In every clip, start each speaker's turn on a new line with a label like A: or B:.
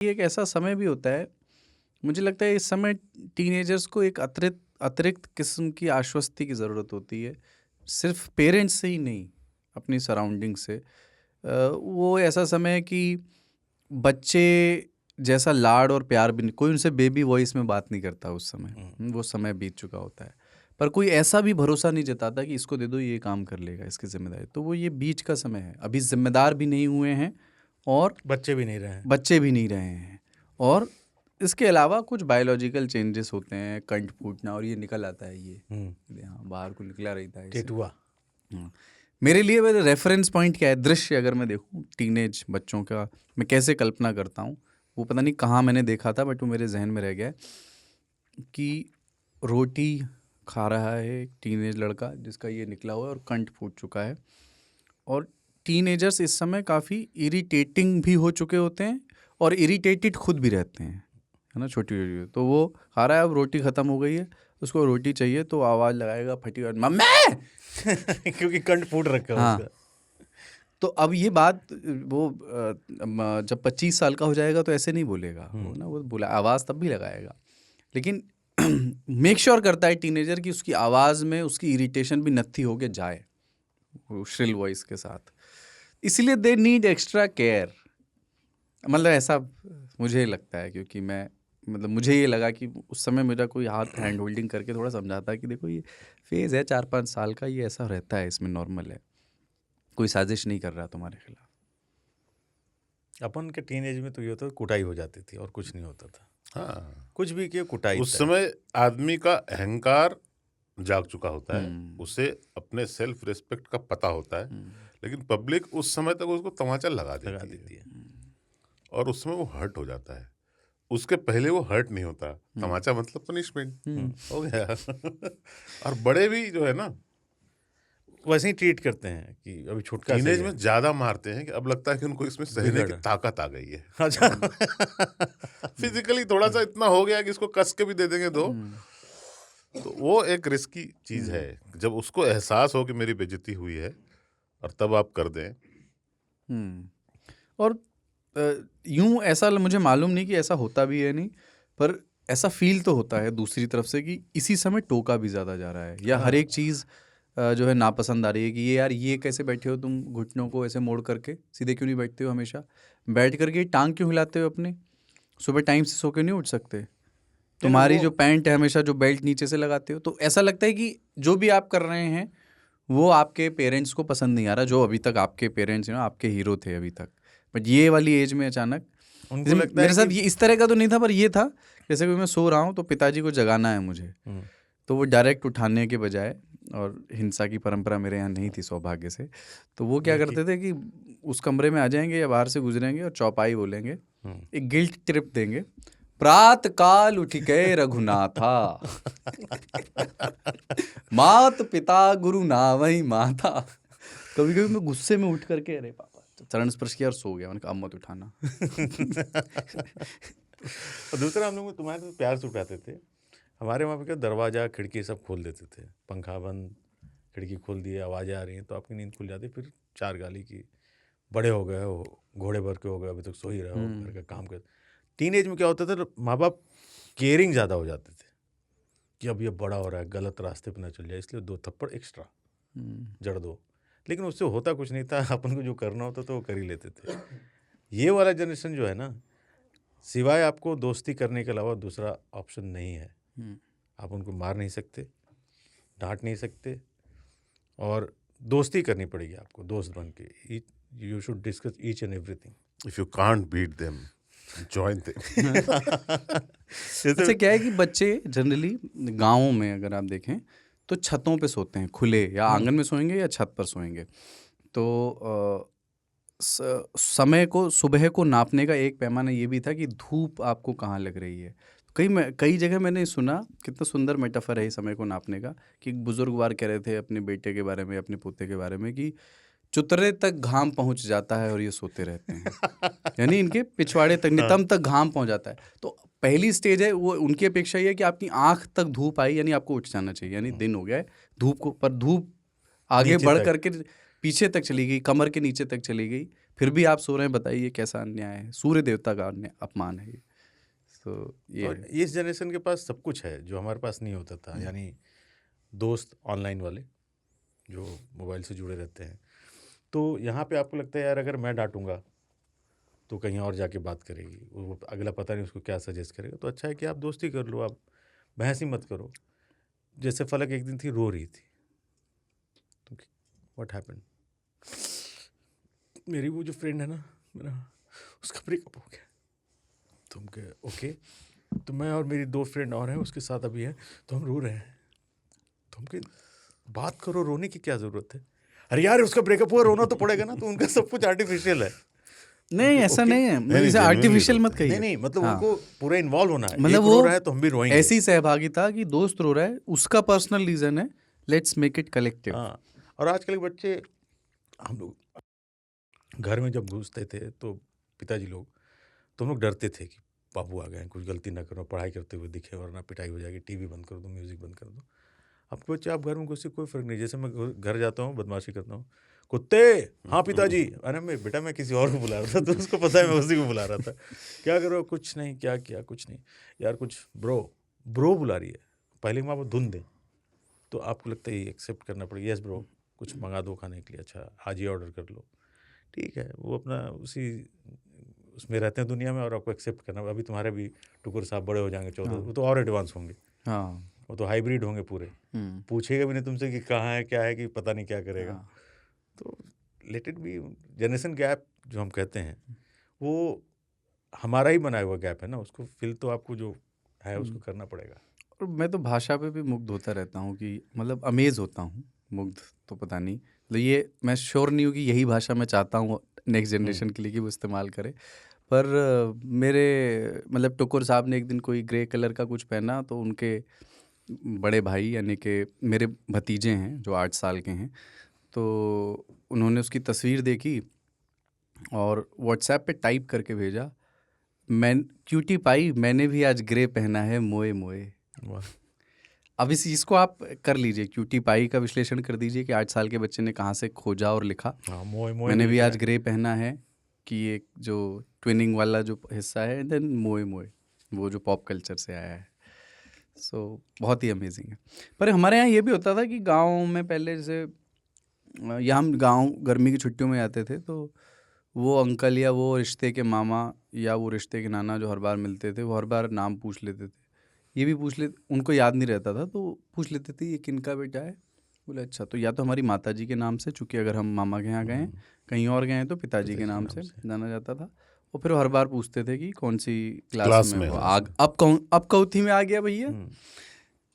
A: ये एक ऐसा समय भी होता है, मुझे लगता है इस समय टीनेजर्स को एक अतिरिक्त अतिरिक्त किस्म की आश्वस्ति की ज़रूरत होती है। सिर्फ पेरेंट्स से ही नहीं, अपनी सराउंडिंग से। वो ऐसा समय है कि बच्चे जैसा लाड और प्यार भी नहीं, कोई उनसे बेबी वॉइस में बात नहीं करता उस समय। वो समय बीत चुका होता है। पर कोई ऐसा भी भरोसा नहीं जताता कि इसको दे दो, ये काम कर लेगा, इसकी ज़िम्मेदारी। तो वो ये बीच का समय है, अभी ज़िम्मेदार भी नहीं हुए हैं और
B: बच्चे भी नहीं रहे हैं।
A: बच्चे भी नहीं रहे हैं। और इसके अलावा कुछ बायोलॉजिकल चेंजेस होते हैं, कंठ फूटना, और ये निकल आता है, ये यहाँ बाहर को निकला रहता है इससे।
B: टेटुआ।
A: हाँ। मेरे लिए मेरे रेफरेंस पॉइंट क्या है, दृश्य अगर मैं देखूँ टीनेज बच्चों का, मैं कैसे कल्पना करता हूँ, वो पता नहीं कहाँ मैंने देखा था, बट वो मेरे जहन में रह गया है कि रोटी खा रहा है एक टीनेज लड़का जिसका ये निकला हुआ है और कंठ फूट चुका है। और टीनेजर्स इस समय काफ़ी इरिटेटिंग भी हो चुके होते हैं और इरिटेटेड खुद भी रहते हैं, है ना, छोटी छोटी। तो वो खा रहा है, अब रोटी ख़त्म हो गई है, उसको रोटी चाहिए तो आवाज़ लगाएगा फटी हुई, मम्मी
B: क्योंकि कंठ फूट रखा है
A: हाँ।
B: उसका।
A: तो अब ये बात वो जब 25 साल का हो जाएगा तो ऐसे नहीं बोलेगा वो, ना, वो बोला आवाज़ तब भी लगाएगा, लेकिन मेक श्योर करता है टीनेजर कि उसकी आवाज़ में उसकी इरिटेशन भी नत्थी होके जाए वो श्रिल वॉइस के साथ। इसलिए दे नीड एक्स्ट्रा केयर, मतलब ऐसा मुझे लगता है, क्योंकि मैं मतलब मुझे ये लगा कि उस समय मेरा कोई हाथ हैंड होल्डिंग करके थोड़ा समझाता है कि देखो ये फेज़ है 4-5 साल का, ये ऐसा रहता है, इसमें नॉर्मल है, कोई साजिश नहीं कर रहा तुम्हारे खिलाफ।
B: अपन के टीनेज में तो ये होता था, कुटाई हो जाती थी और कुछ नहीं होता था।
C: हाँ,
B: कुछ भी किया कुटाई
C: उस
B: तय।
C: समय आदमी का अहंकार जाग चुका होता है, उसे अपने सेल्फ रिस्पेक्ट का पता होता है, लेकिन पब्लिक उस समय तक उसको तमाचा लगा देती है और उस समय वो हर्ट हो जाता है। उसके पहले वो हर्ट नहीं होता, तमाचा मतलब पनिशमेंट हो गया। और बड़े भी जो है ना,
B: वैसे ही ट्रीट करते हैं कि अभी छुटका सही
C: टीनेज
B: है।
C: में ज्यादा मारते हैं कि अब लगता है कि उनको इसमें सहने की ताकत आ गई है।
B: अच्छा।
C: फिजिकली थोड़ा सा इतना हो गया कि इसको कस के भी दे देंगे तो वो एक रिस्की चीज है। जब उसको एहसास हो कि मेरी बेइज्जती हुई है और तब आप कर दें।
A: और यूं ऐसा मुझे मालूम नहीं कि ऐसा होता भी है नहीं, पर ऐसा फील तो होता है दूसरी तरफ से कि इसी समय टोका भी ज़्यादा जा रहा है, या हर एक चीज़ जो है नापसंद आ रही है कि ये यार ये कैसे बैठे हो तुम, घुटनों को ऐसे मोड़ करके, सीधे क्यों नहीं बैठते हो, हमेशा बैठ करके टांग क्यों हिलाते हो अपने, सुबह टाइम से सो के नहीं उठ सकते, तुम्हारी जो पैंट है हमेशा जो बेल्ट नीचे से लगाते हो। तो ऐसा लगता है कि जो भी आप कर रहे हैं वो आपके पेरेंट्स को पसंद नहीं आ रहा, जो अभी तक आपके पेरेंट्स आपके हीरो थे अभी तक, बट ये वाली एज में अचानक
B: उनको लगता
A: मेरे
B: है
A: साथ ये इस तरह का तो नहीं था, पर ये था जैसे कि मैं सो रहा हूँ तो पिताजी को जगाना है मुझे, तो वो डायरेक्ट उठाने के बजाय, और हिंसा की परंपरा मेरे यहाँ नहीं थी सौभाग्य से, तो वो क्या करते थे कि उस कमरे में आ जाएंगे या बाहर से गुजरेंगे और चौपाई बोलेंगे, एक गिल्ट ट्रिप देंगे, प्रात काल उठ गए रघुनाथा, मात पिता गुरु नावई माता। कभी कभी मैं गुस्से में उठ करके, अरे पापा चरण स्पर्श किया और सो गया, मैंने कहा अब मत उठाना।
B: और दूसरा हम लोग तुम्हारे तो प्यार से उठाते थे। हमारे वहाँ पे क्या दरवाज़ा खिड़की सब खोल देते थे, पंखा बंद, खिड़की खोल दिए, आवाज़ें आ रही हैं तो आपकी नींद खुल जाती। फिर चार गाली की, बड़े हो गए हो, घोड़े भर के हो गए, अभी तक सो ही रहे हो, घर का काम कर। टीनेज में क्या होता था, माँ बाप केयरिंग ज़्यादा हो जाते थे कि अब ये बड़ा हो रहा है, गलत रास्ते पर ना चल जाए, इसलिए 2 थप्पड़ एक्स्ट्रा जड़ दो। लेकिन उससे होता कुछ नहीं था, अपन को जो करना होता तो वो कर ही लेते थे। ये वाला जनरेशन जो है ना, सिवाय आपको दोस्ती करने के अलावा दूसरा ऑप्शन नहीं है। आप उनको मार नहीं सकते, डांट नहीं सकते, और दोस्ती करनी पड़ेगी आपको दोस्त बन के। You should discuss each and everything.
C: If you can't beat them, join them.
A: अच्छा क्या है कि बच्चे जनरली गाँवों में अगर आप देखें तो छतों पे सोते हैं, खुले, या आंगन में सोएंगे या छत पर सोएंगे। तो समय को, सुबह को नापने का एक पैमाना ये भी था कि धूप आपको कहाँ लग रही है। कई जगह मैंने सुना, कितना सुंदर मेटाफर है समय को नापने का, कि बुजुर्ग बार कह रहे थे अपने बेटे के बारे में, अपने पोते के बारे में, कि चुतरे तक घाम पहुंच जाता है और ये सोते रहते हैं। यानी इनके पिछवाड़े तक, नितंब तक घाम पहुंच जाता है। तो पहली स्टेज है वो, उनकी अपेक्षा ये है कि आपकी आंख तक धूप आई, यानी आपको उठ जाना चाहिए, यानी दिन हो गया है धूप को। पर धूप आगे बढ़ करके पीछे तक चली गई, कमर के नीचे तक चली गई, फिर भी आप सो रहे हैं, बताइए कैसा अन्याय है, सूर्य देवता का अपमान है ये। तो ये
B: और इस जनरेशन के पास सब कुछ है जो हमारे पास नहीं होता था, यानी दोस्त ऑनलाइन वाले जो मोबाइल से जुड़े रहते हैं। तो यहाँ पे आपको लगता है यार अगर मैं डांटूंगा तो कहीं और जाके बात करेगी, वो अगला पता नहीं उसको क्या सजेस्ट करेगा। तो अच्छा है कि आप दोस्ती कर लो, आप बहस ही मत करो। जैसे फलक एक दिन थी, रो रही थी, तो व्हाट हैपेंड, मेरी वो जो फ्रेंड है ना मेरा, उसका ब्रेकअप हो गया। तुम कहे ओके, तो मैं और मेरी 2 फ्रेंड और हैं उसके साथ अभी है, तो हम रो रहे हैं। तुम कहे बात करो, रोने की क्या ज़रूरत है? अरे यार उसका ब्रेकअप हुआ, रोना तो पड़ेगा ना। तो उनका सब कुछ आर्टिफिशियल है।
A: नहीं, ऐसा
B: ओके,
A: नहीं है,
C: नहीं,
A: इसे
C: genuinely
A: आर्टिफिशियल
C: रोते
A: मत कहिए।
B: नहीं मतलब
A: हाँ।
B: उनको पूरा इन्वॉल्व होना है।
A: मतलब
B: एक रो
A: वो
B: रहा है तो हम भी रोएंगे।
A: ऐसी सहभागिता कि दोस्त रो रहा है, उसका पर्सनल रीजन है, लेट्स मेक इट कलेक्टिव।
B: हाँ, और आजकल के बच्चे, हम लोग घर में जब घुसते थे तो पिताजी लोग, तो हम लोग डरते थे कि बाबू आ गए, कुछ गलती ना करो, पढ़ाई करते हुए दिखे वरना पिटाई हो जाएगी, टीवी बंद कर दो, म्यूजिक बंद कर दो। अब बच्चे आप घर में घुसे कोई फ़र्क नहीं। जैसे मैं घर जाता हूँ बदमाशी करता हूँ, कुत्ते, हाँ पिताजी, अरे मैं बेटा मैं किसी और को बुला रहा था, तो उसको पता है मैं उसी को बुला रहा था। क्या करो? कुछ नहीं। क्या किया? कुछ नहीं यार, कुछ ब्रो बुला रही है। पहले माँ वो धुन दे तो आपको लगता है ये एक्सेप्ट करना पड़ेगा। यस ब्रो, कुछ मंगा दो खाने के लिए। अच्छा आज ही ऑर्डर कर लो, ठीक है। वो अपना उसी उसमें रहते हैं दुनिया में, और आपको एक्सेप्ट करना। अभी तुम्हारे भी टुकुर साहब बड़े हो जाएंगे 14, वो तो और एडवांस होंगे,
A: हाँ।
B: वो तो हाइब्रिड होंगे पूरे। पूछेगा भी नहीं तुमसे कि कहाँ है क्या है, कि पता नहीं क्या करेगा।
A: हाँ।
B: तो let it be. Generation gap जो हम कहते हैं वो हमारा ही बनाया हुआ गैप है ना, उसको फिल तो आपको जो है उसको करना पड़ेगा।
A: और मैं तो भाषा पे भी मुग्ध होता रहता हूँ कि मतलब अमेज होता हूँ, मुग्ध तो पता नहीं, मतलब ये मैं श्योर नहीं हूँ कि यही भाषा मैं चाहता हूँ नेक्स्ट जनरेशन के लिए कि वो इस्तेमाल करे। पर मेरे मतलब टुकुर साहब ने एक दिन कोई ग्रे कलर का कुछ पहना, तो उनके बड़े भाई यानी कि मेरे भतीजे हैं जो 8 साल के हैं, तो उन्होंने उसकी तस्वीर देखी और व्हाट्सएप पे टाइप करके भेजा, मैं क्यूटी पाई, मैंने भी आज ग्रे पहना है, मोए मोए।
B: वाह।
A: अब इस चीज़ को आप कर लीजिए, क्यूटी पाई का विश्लेषण कर दीजिए कि 8 साल के बच्चे ने कहाँ से खोजा और लिखा,
B: हाँ, मोए मोए
A: मैंने भी
B: क्या
A: आज
B: है?
A: ग्रे पहना है, कि एक जो ट्विनिंग वाला जो हिस्सा है, देन मोए मोए, वो जो पॉप कल्चर से आया है। सो बहुत ही अमेजिंग है। पर हमारे यहाँ ये भी होता था कि गांव में पहले जैसे या हम गांव गर्मी की छुट्टियों में आते थे, तो वो अंकल या वो रिश्ते के मामा या वो रिश्ते के नाना जो हर बार मिलते थे, वो हर बार नाम पूछ लेते थे। ये भी पूछ लेते, उनको याद नहीं रहता था तो पूछ लेते थे ये किनका बेटा है। बोले अच्छा, तो या तो हमारी माता जी के नाम से, चूँकि अगर हम मामा के यहाँ गए हैं, कहीं और गए हैं तो पिताजी के नाम से जाना जाता था। और फिर वो हर बार पूछते थे कि कौन सी क्लास में हो, अब कौथी में आ गया भैया,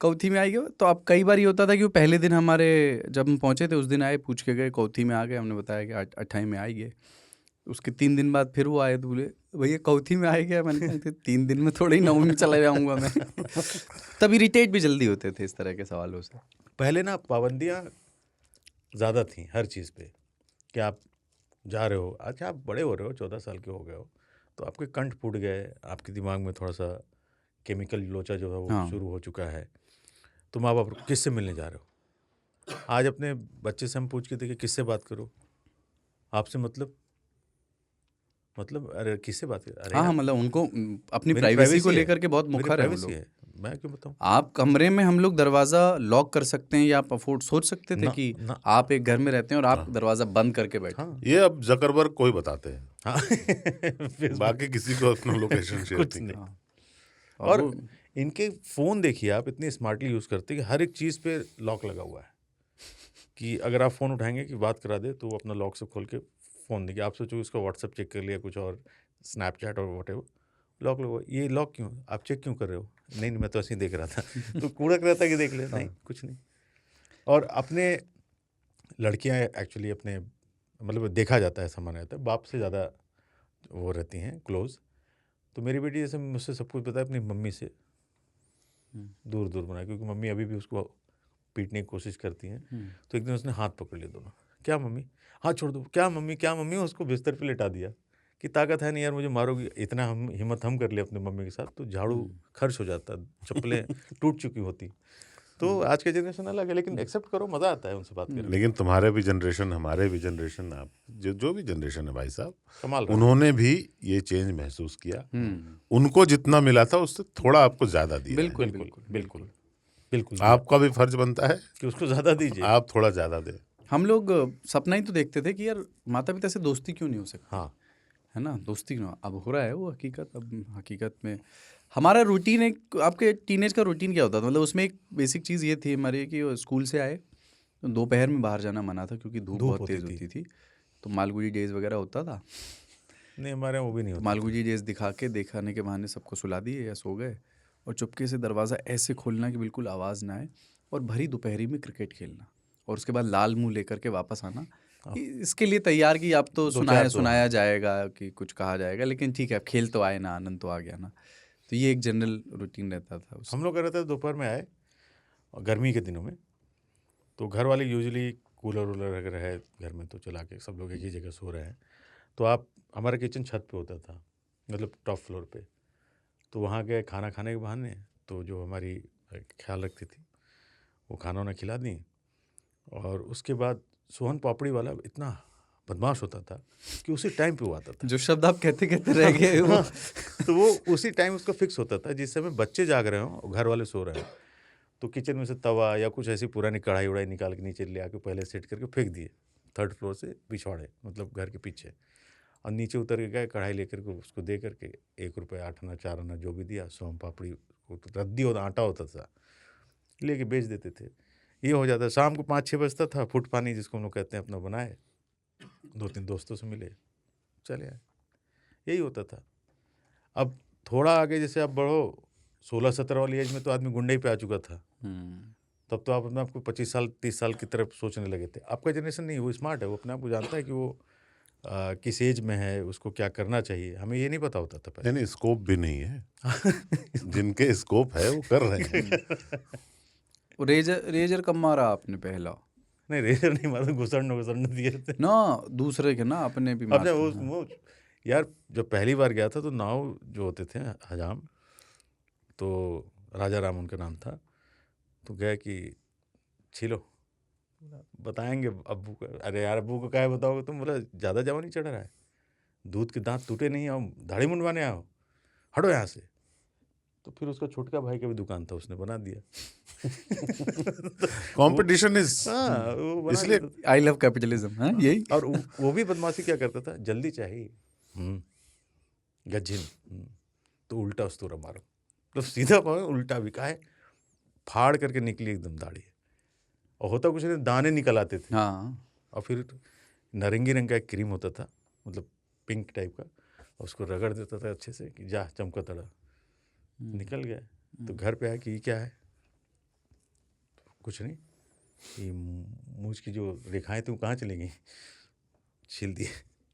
A: कौथी में आ गया। तो अब कई बार ये होता था कि वो पहले दिन हमारे जब हम पहुँचे थे उस दिन आए, पूछ के गए कौथी में आ गए, हमने बताया कि 28 में आ गए। उसके 3 दिन बाद फिर वो आए तो बोले भैया कौथी में आ गया। मैंने कहा 3 दिन में थोड़ी 9वीं में चला जाऊँगा मैं। तब इरिटेट भी जल्दी होते थे इस तरह के सवालों से।
B: पहले ना पाबंदियाँ ज़्यादा थी हर चीज़ पे, कि आप जा रहे हो, अच्छा आप बड़े हो रहे हो, 14 साल के हो गए हो, तो आपके कंठ फूट गए, आपके दिमाग में थोड़ा सा केमिकल लोचा जो है वो
A: हाँ।
B: शुरू हो चुका है, तो माँ बाप किससे मिलने जा रहे हो? आज अपने बच्चे से हम पूछ के देखिए किससे बात करो, आपसे मतलब अरे किससे बात कर? अरे
A: हाँ,
B: यार
A: मतलब उनको अपनी
B: मेरी
A: प्राइवेसी को
B: है,
A: लेकर के बहुत
B: मेरी
A: मुखर है वो
B: प्राइवेसी
A: लोग।
B: है, मैं क्यों बताऊँ?
A: आप कमरे में, हम लोग दरवाज़ा लॉक कर सकते हैं, या आप अफोर्ड सोच सकते थे
B: ना
A: कि
B: ना
A: आप एक घर में रहते हैं और आप दरवाज़ा बंद करके बैठे।
B: हाँ
C: ये अब जकरबर्ग को ही बताते हैं,
B: हाँ Facebook
C: बाकी किसी को अपना लोकेशन शेयर
B: कुछ
C: नहीं
B: नहीं।
A: हाँ।
B: और
A: वो
B: इनके फ़ोन देखिए आप, इतने स्मार्टली यूज़ करते हैं कि हर एक चीज़ पे लॉक लगा हुआ है, कि अगर आप फ़ोन उठाएंगे कि बात करा दे तो वो अपना लॉक से खोल के फ़ोन देंगे। आप सोचो उसका व्हाट्सएप चेक कर लिया, कुछ और स्नैपचैट और वॉटेवर, लॉक लगा। ये लॉक क्यों? आप चेक क्यों कर रहे हो? नहीं मैं तो ऐसे ही देख रहा था। तो कूड़ा रहता कि देख ले, नहीं कुछ नहीं। और अपने लड़कियां एक्चुअली अपने मतलब देखा जाता है, सामान्य रहता है, बाप से ज़्यादा वो रहती हैं क्लोज। तो मेरी बेटी जैसे मुझसे सब कुछ पता है, अपनी मम्मी से दूर दूर बना, क्योंकि मम्मी अभी भी उसको पीटने की कोशिश करती हैं। तो एक दिन उसने हाथ पकड़ लिया दोनों, क्या मम्मी, हाथ छोड़ दो, क्या मम्मी, उसको बिस्तर पे लिटा दिया कि ताकत है नहीं यार मुझे मारोगी। इतना हम हिम्मत हम कर ले अपने मम्मी के साथ, तो झाड़ू खर्च हो जाता, चप्पलें टूट चुकी होती। तो आज के जनरेशन अलग है, लेकिन एक्सेप्ट करो, मजा आता है उनसे बात करने में।
C: लेकिन तुम्हारे भी जनरेशन, हमारे भी जनरेशन, आप जो भी जनरेशन है भाई साहब,
B: कमाल रहा है।
C: उन्होंने भी ये चेंज महसूस किया। उनको जितना मिला था उससे थोड़ा आपको ज्यादा दिया है।
A: बिल्कुल
B: बिल्कुल
A: बिल्कुल
B: बिल्कुल बिल्कुल
C: आपका भी फर्ज बनता है
B: कि उसको ज्यादा दीजिए।
C: आप थोड़ा ज्यादा दें।
A: हम लोग सपना ही तो देखते थे कि यार माता पिता से दोस्ती क्यों नहीं हो सकती,
B: हाँ,
A: है ना, दोस्ती क्यों। अब हो रहा है वो हकीकत। अब हकीकत में हमारा रूटीन एक, आपके टीनेज का रूटीन क्या होता था, मतलब उसमें एक बेसिक चीज़ ये थी हमारी कि वो स्कूल से आए तो दोपहर में बाहर जाना मना था क्योंकि धूप बहुत तेज़ होती थी। तो मालगुडी डेज वगैरह होता था,
B: नहीं हमारे यहाँ वो भी नहीं
A: तो
B: होता।
A: मालगुडी डेज दिखाने के बहाने सबको सुला दिए या सो गए, और चुपके से दरवाज़ा ऐसे खोलना कि बिल्कुल आवाज़ ना आए, और भरी दोपहरी में क्रिकेट खेलना, और उसके बाद लाल मुंह लेकर के वापस आना। इसके लिए तैयार कि आप तो सुनाया जाएगा कि कुछ कहा जाएगा, लेकिन ठीक है, अब खेल तो आए ना, आनंद तो आ गया ना। तो ये एक जनरल रूटीन रहता था
B: हम लोग कर रहे थे दोपहर में आए, और गर्मी के दिनों में तो घर वाले यूजुअली कूलर वूलर अगर है घर में तो चला के सब लोग एक ही जगह सो रहे हैं, तो आप, हमारा किचन छत पे होता था, मतलब टॉप फ्लोर पे, तो वहाँ गए खाना खाने के बहाने, तो जो हमारी ख्याल रखती थी वो खाना वाना खिला दी, और उसके बाद सोहन पापड़ी वाला इतना बदमाश होता था कि उसी टाइम पे वो आता था।
A: जो शब्द आप कहते कहते रह गए वो
B: तो वो उसी टाइम उसका फिक्स होता था, जिस समय बच्चे जाग रहे हों और घर वाले सो रहे हैं, तो किचन में से तवा या कुछ ऐसी पुरानी कढ़ाई उड़ाई निकाल के नीचे ले आके पहले सेट करके फेंक दिए, 3rd फ्लोर से पिछवाड़े, मतलब घर के पीछे, और नीचे उतर के गए, कढ़ाई लेकर के उसको दे करके 1 रुपये 8 आना 4 आना जो भी दिया, सोम पापड़ी वो तो रद्दी होता, आटा होता था, लेके बेच देते थे। ये हो जाता, शाम को 5-6 बजता था, फुट पानी जिसको हम लोग कहते हैं अपना बनाए, 2-3 दोस्तों से मिले, चले आए, यही होता था। अब थोड़ा आगे जैसे आप बढ़ो, 16-17 वाली एज में तो आदमी गुंडे पे आ चुका था, तब तो आप अपने आपको 25 साल 30 साल की तरफ सोचने लगे थे। आपका जनरेशन नहीं, वो स्मार्ट है, वो अपने आप को जानता है कि वो किस एज में है, उसको क्या करना चाहिए, हमें ये नहीं पता होता था पहले।
C: नहीं, स्कोप भी नहीं है। जिनके स्कोप है वो कर रहे हैं।
A: रेजर कब मारा आपने पहला?
B: नहीं रेजर नहीं मारा, घुसड़ने दिए थे
A: ना, दूसरे के ना, अपने भी
B: अपने
A: मारते।
B: वो यार, जब पहली बार गया था तो नाव जो होते थे हजाम, तो राजा राम उनका नाम था, तो गए कि छिलो, बताएंगे अब्बू को। अरे यार अब्बू को क्या है बताओगे तुम? बोला ज़्यादा जवानी चढ़ रहा है, दूध के दांत टूटे नहीं, आओ दाढ़ी मुंडवाने आओ, हटो यहाँ से। तो फिर उसका छोटका भाई का भी दुकान था, उसने बना दिया।
C: कंपटीशन इज,
B: हाँ, वो बना
C: इसलिए
B: देता था।
A: आई लव कैपिटलिज्म, यही।
B: और वो भी बदमाशी क्या करता था, जल्दी चाहिए, गज्जिन, तो उल्टा उस्तूरा मारो, तो सीधा उल्टा भी का है, फाड़ करके निकली एकदम दाढ़ी, और होता कुछ नहीं, दाने निकल आते थे।
A: हाँ,
B: और फिर नारंगी रंग का एक क्रीम होता था, मतलब पिंक टाइप का, और उसको रगड़ देता था अच्छे से कि जा चमका तड़ा, निकल गया। तो घर पे आया कि ये क्या है? कुछ नहीं, ये मूछ की जो रेखाएं थी वो कहाँ चली गई? छील दिए।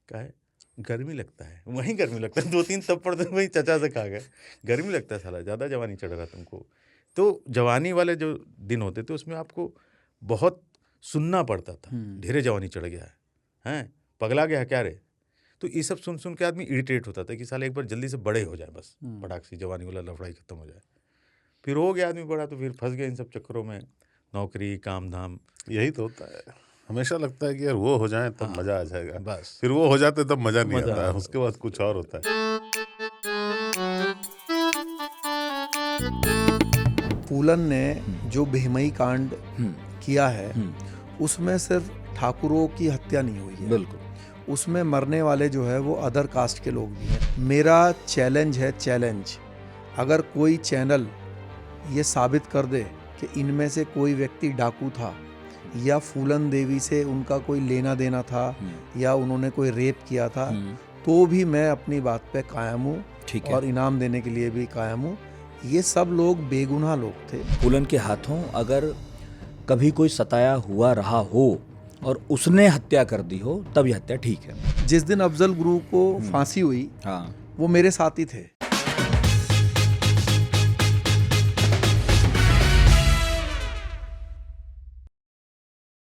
B: कहा है गर्मी लगता है, वहीं गर्मी लगता है, 2-3 थप्पड़ तो वहीं चचा से खा गए, गर्मी लगता है साला, ज़्यादा जवानी चढ़ रहा तुमको। तो जवानी वाले जो दिन होते थे उसमें आपको बहुत सुनना पड़ता था, ढेरे जवानी चढ़ गया है, हैं पगला गया क्या रे? तो ये सब सुन सुन के आदमी इरिटेट होता था कि साला एक बार जल्दी से बड़े हो जाए, बस पटाख से जवानी वाला लफड़ाई खत्म हो जाए। फिर हो गया आदमी बड़ा, तो फिर फंस गया इन सब चक्करों में, नौकरी काम धाम।
C: यही तो होता है, हमेशा लगता है कि यार वो हो जाए तब मजा आ जाएगा,
B: बस
C: फिर वो हो जाते तब मजा नहीं आता है, उसके बाद कुछ और होता है।
D: फूलन ने जो बेहमई कांड किया है उसमें सिर्फ ठाकुरों की हत्या नहीं हुई है,
E: बिल्कुल,
D: उसमें मरने वाले जो है वो अदर कास्ट के लोग भी हैं। मेरा चैलेंज है, चैलेंज, अगर कोई चैनल ये साबित कर दे कि इनमें से कोई व्यक्ति डाकू था या फूलन देवी से उनका कोई लेना देना था या उन्होंने कोई रेप किया था, तो भी मैं अपनी बात पे कायम हूँ,
E: ठीक है।
D: और इनाम देने के लिए भी कायम हूँ। ये सब लोग बेगुनाह लोग थे।
E: फूलन के हाथों अगर कभी कोई सताया हुआ रहा हो और उसने हत्या कर दी हो, तब यह हत्या ठीक है।
D: जिस दिन अफजल गुरु को फांसी हुई,
E: हाँ,
D: वो मेरे साथी थे।